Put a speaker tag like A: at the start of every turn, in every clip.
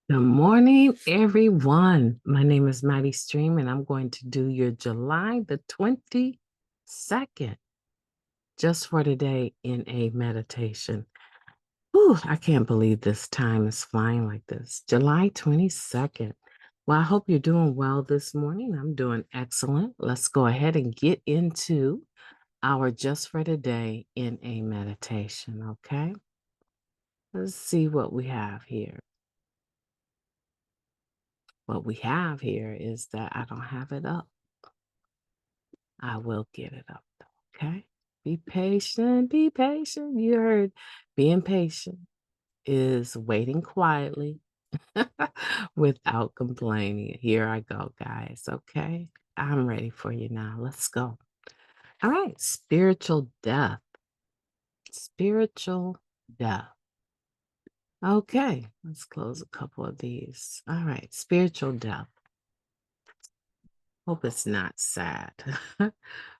A: Good morning, everyone. My name is Mighty Stream, and I'm going to do your July the 22nd, just for today in a meditation. Whew, I can't believe this time is flying like this. July 22nd. Well, I hope you're doing well this morning. I'm doing excellent. Let's go ahead and get into our just for today in a meditation, okay? Let's see what we have here. What we have here is that I don't have it up. I will get it up, though, okay? Be patient, be patient. You heard being patient is waiting quietly without complaining. Here I go, guys, okay? I'm ready for you now. Let's go. All right, spiritual death. Spiritual death. Okay, let's close a couple of these. All right, spiritual death. Hope it's not sad.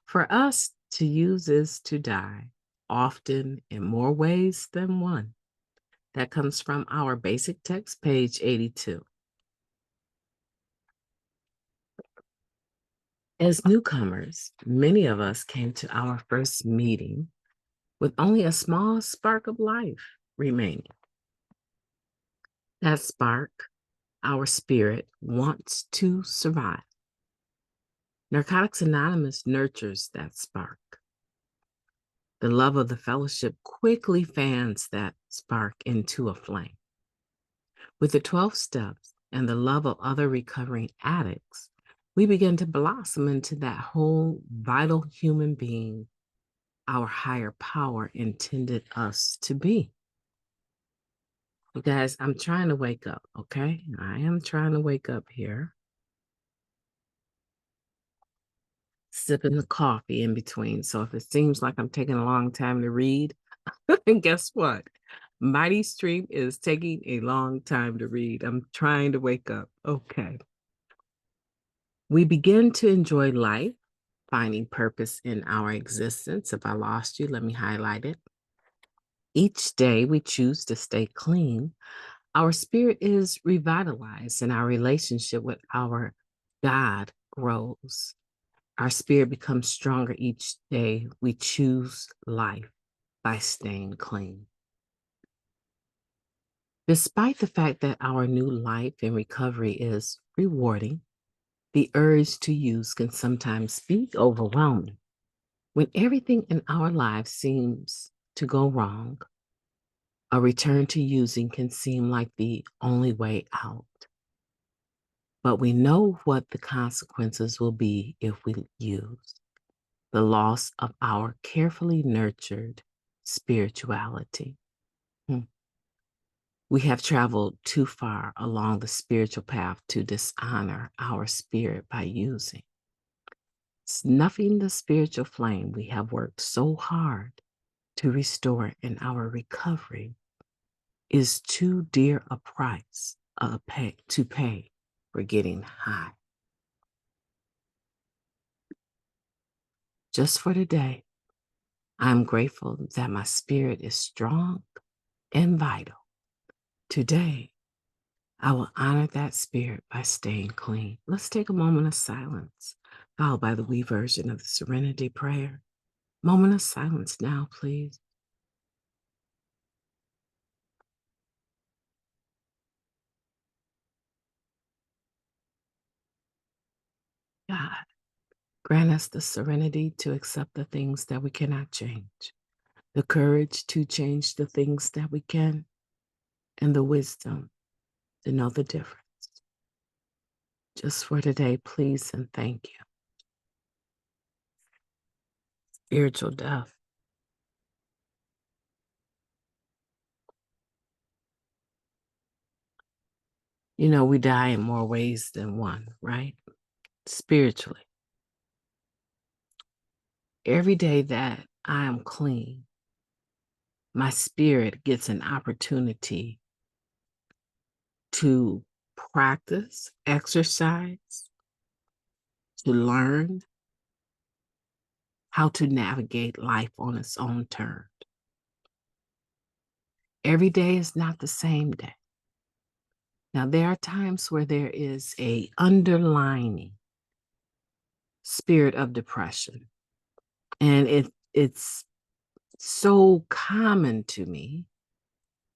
A: For us to use is to die, often in more ways than one. That comes from our basic text, page 82. As newcomers, many of us came to our first meeting with only a small spark of life remaining. That spark, our spirit, wants to survive. Narcotics Anonymous nurtures that spark. The love of the fellowship quickly fans that spark into a flame. With the 12 steps and the love of other recovering addicts, we begin to blossom into that whole vital human being our higher power intended us to be. You guys, I'm trying to wake up, okay? I am trying to wake up here. Sipping the coffee in between. So if it seems like I'm taking a long time to read, and guess what? Mighty Stream is taking a long time to read. I'm trying to wake up. Okay. We begin to enjoy life, finding purpose in our existence. If I lost you, let me highlight it. Each day we choose to stay clean. Our spirit is revitalized and our relationship with our God grows. Our spirit becomes stronger each day. We choose life by staying clean. Despite the fact that our new life and recovery is rewarding, the urge to use can sometimes be overwhelming. When everything in our lives seems to go wrong, a return to using can seem like the only way out. But we know what the consequences will be if we use the loss of our carefully nurtured spirituality. We have traveled too far along the spiritual path to dishonor our spirit by using. Snuffing the spiritual flame we have worked so hard to restore in our recovery is too dear a price to pay for getting high. Just for today, I'm grateful that my spirit is strong and vital. Today, I will honor that spirit by staying clean. Let's take a moment of silence, followed by the we version of the Serenity Prayer. Moment of silence now, please. God, grant us the serenity to accept the things that we cannot change, the courage to change the things that we can, and the wisdom to know the difference. Just for today, please and thank you. Spiritual death. You know, we die in more ways than one, right? Spiritually. Every day that I am clean, my spirit gets an opportunity to practice, exercise, to learn how to navigate life on its own terms. Every day is not the same day. Now, there are times where there is a underlining spirit of depression, and it's so common to me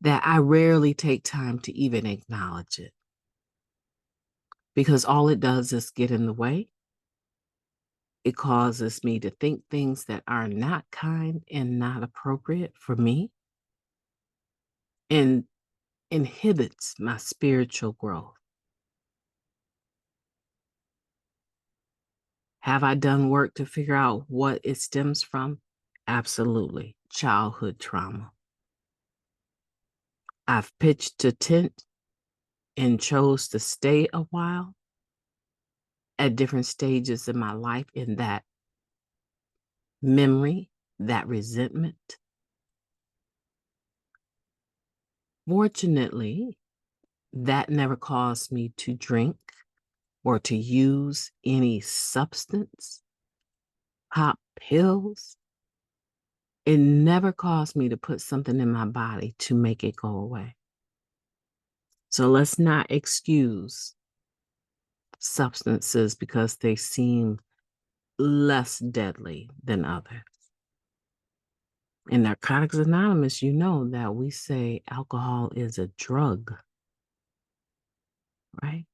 A: that I rarely take time to even acknowledge it because all it does is get in the way. It causes me to think things that are not kind and not appropriate for me and inhibits my spiritual growth. Have I done work to figure out what it stems from? Absolutely. Childhood trauma. I've pitched a tent and chose to stay a while at different stages in my life in that memory, that resentment. Fortunately, that never caused me to drink or to use any substance, pop pills. It never caused me to put something in my body to make it go away. So let's not excuse substances because they seem less deadly than others. In Narcotics Anonymous, you know that we say alcohol is a drug, right?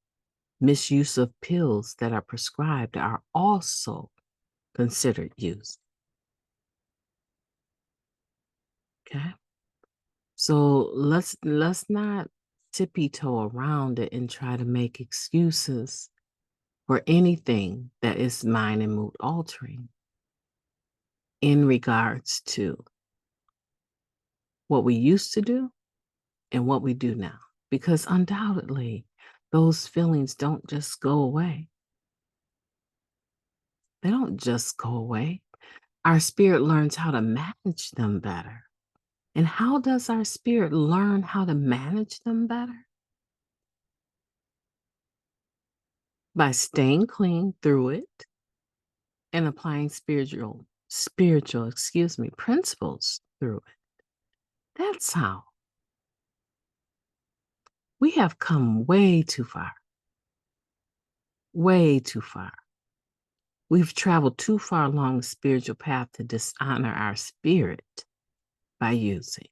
A: Misuse of pills that are prescribed are also considered use. Okay. So let's not tippy toe around it and try to make excuses for anything that is mind and mood altering in regards to what we used to do and what we do now. Because undoubtedly, those feelings don't just go away. They don't just go away. Our spirit learns how to manage them better. And how does our spirit learn how to manage them better? By staying clean through it and applying spiritual, principles through it. That's how. We have come way too far. Way too far. We've traveled too far along the spiritual path to dishonor our spirit by using.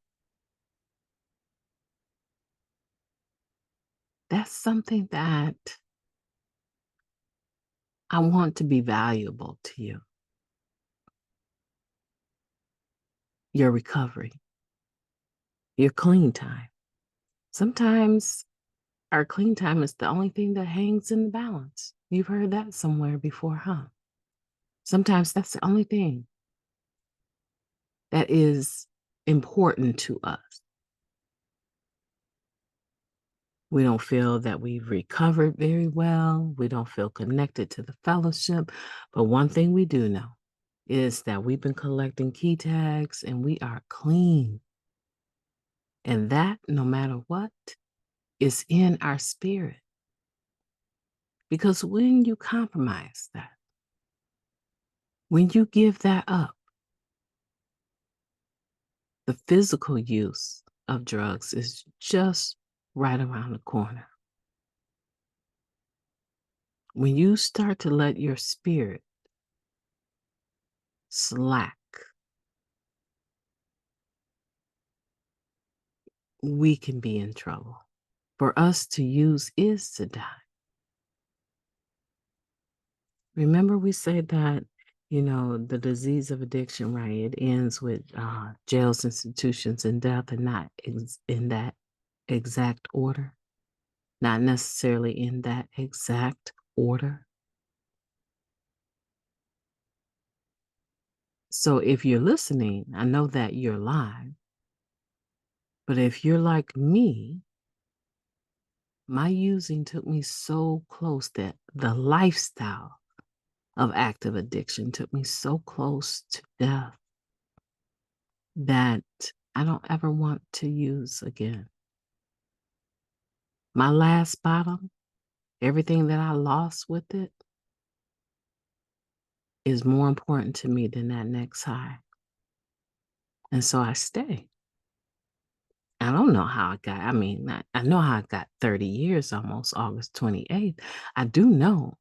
A: That's something that I want to be valuable to you. Your recovery, your clean time. Sometimes our clean time is the only thing that hangs in the balance. You've heard that somewhere before, huh? Sometimes that's the only thing that is important to us. We don't feel that we've recovered very well. We don't feel connected to the fellowship. But one thing we do know is that we've been collecting key tags and we are clean. And that, no matter what, is in our spirit. Because when you compromise that, when you give that up, the physical use of drugs is just right around the corner. When you start to let your spirit slack, we can be in trouble. For us to use is to die. Remember, we said that, the disease of addiction, right? It ends with jails, institutions, and death, and not in that exact order. Not necessarily in that exact order. So if you're listening, I know that you're live. But if you're like me, my using took me so close that the lifestyle of active addiction took me so close to death that I don't ever want to use again. My last bottom, everything that I lost with it, is more important to me than that next high. And so I stay. I don't know how I got, I mean, I know how I got 30 years almost August 28th. I do know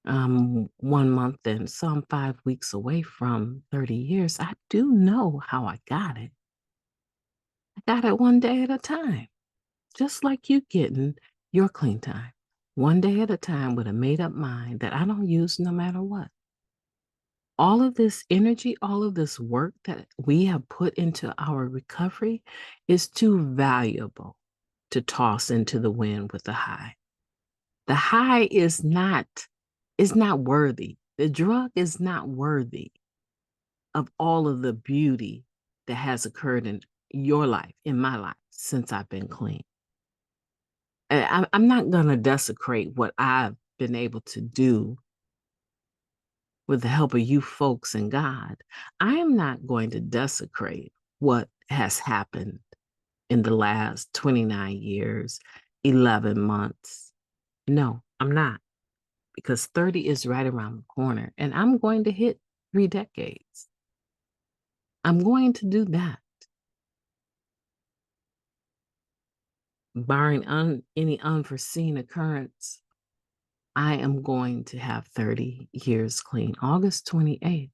A: 1 month and some 5 weeks away from 30 years. I do know how I got it. I got it one day at a time, just like you getting your clean time. One day at a time with a made up mind that I don't use no matter what. All of this energy, all of this work that we have put into our recovery is too valuable to toss into the wind with the high. The high is not worthy. The drug is not worthy of all of the beauty that has occurred in your life, in my life, since I've been clean. And I'm not going to desecrate what I've been able to do with the help of you folks and God. I am not going to desecrate what has happened in the last 29 years, 11 months. No, I'm not, because 30 is right around the corner and I'm going to hit 3 decades. I'm going to do that. Barring any unforeseen occurrence, I am going to have 30 years clean, August 28th.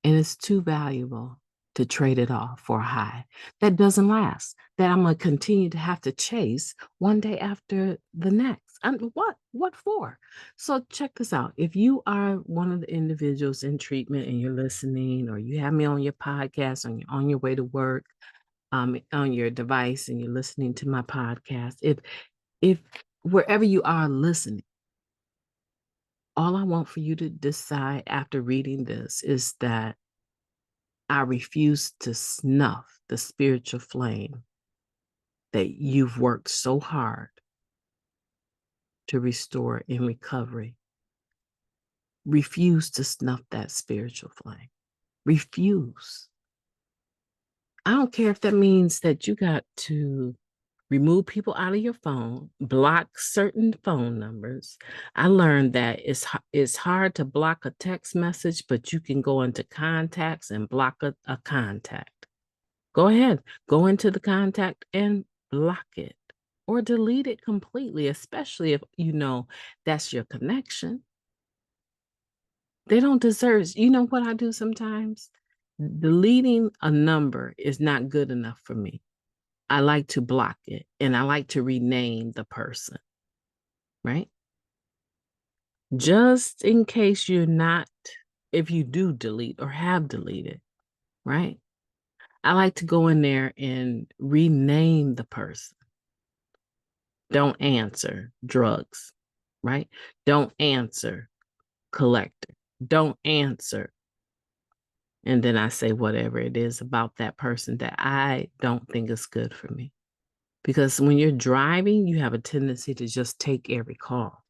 A: And it's too valuable to trade it off for a high that doesn't last, that I'm going to continue to have to chase one day after the next. And what? What for? So check this out. If you are one of the individuals in treatment and you're listening, or you have me on your podcast, on your way to work, on your device, and you're listening to my podcast, if wherever you are listening, all I want for you to decide after reading this is that I refuse to snuff the spiritual flame that you've worked so hard to restore in recovery. Refuse to snuff that spiritual flame. Refuse. I don't care if that means that you got to remove people out of your phone, block certain phone numbers. I learned that it's hard to block a text message, but you can go into contacts and block a contact. Go ahead, go into the contact and block it or delete it completely, especially if you know that's your connection. They don't deserve, you know what I do sometimes? Deleting a number is not good enough for me. I like to block it and I like to rename the person, right? Just in case if you do delete or have deleted, right? I like to go in there and rename the person. Don't answer drugs, right? Don't answer collector. Don't answer. And then I say whatever it is about that person that I don't think is good for me. Because when you're driving, you have a tendency to just take every call.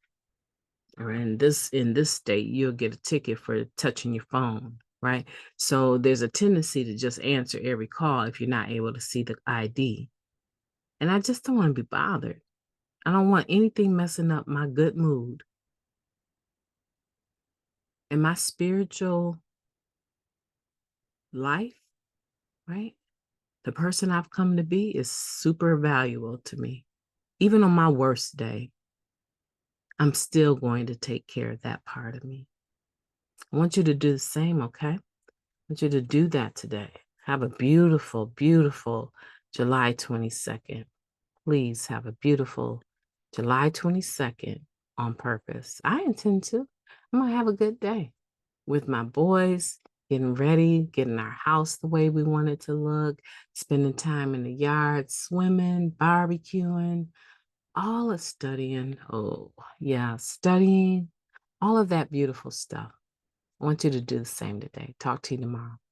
A: Or in this state, you'll get a ticket for touching your phone, right? So there's a tendency to just answer every call if you're not able to see the ID. And I just don't want to be bothered. I don't want anything messing up my good mood and my spiritual life, right? The person I've come to be is super valuable to me. Even on my worst day, I'm still going to take care of that part of me. I want you to do the same, okay? I want you to do that today. Have a beautiful, beautiful July 22nd. Please have a beautiful July 22nd on purpose. I intend to. I'm going to have a good day with my boys, getting ready, getting our house the way we want it to look, spending time in the yard, swimming, barbecuing, all of studying. Oh, yeah, studying, all of that beautiful stuff. I want you to do the same today. Talk to you tomorrow.